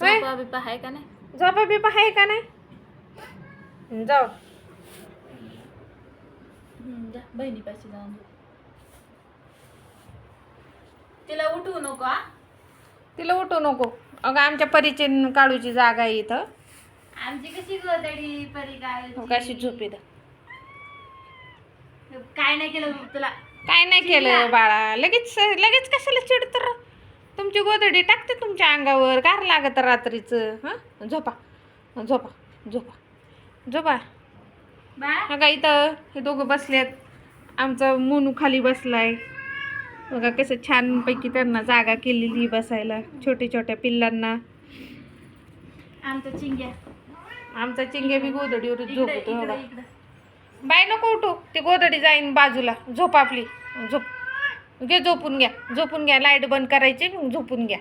झोपा बिपा आहे का नाही? झोपा बिपा आहे का नाही? जाऊ जा बहिणीपाशी जाऊन झोप. तिला उठवू नको हा. तिला उठू नको. अगं आमच्या परीचे काढूची जागा आहे इथं. आमची कशी गोदडी परी कशी काय झोप इथं. काय नाही केलं तुला. काय नाही केलं बाळा. लगेच लगेच कशाला चिडत. तुमची गोदडी टाकते तुमच्या अंगावर. गार लागत रात्रीचं. हां झोपा झोपा झोपा झोपा. बाळा बघा इथं हे दोघं बसलेत. आमचा मोनू खाली बसलाय. बघा कसं छानपैकी त्यांना जागा केलेली बसायला छोट्या छोट्या पिल्लांना. आमचा चिंग्या आमचा चिंग्या बी गोदडीवर इकडे झोपतो. इकडे बघा इकडे. बाय नको उठू. ती गोदडी जाईन बाजूला. झोप आपली. झोप घे. झोपून घ्या. झोपून घ्या. लाईट बंद करायची मग झोपून घ्या.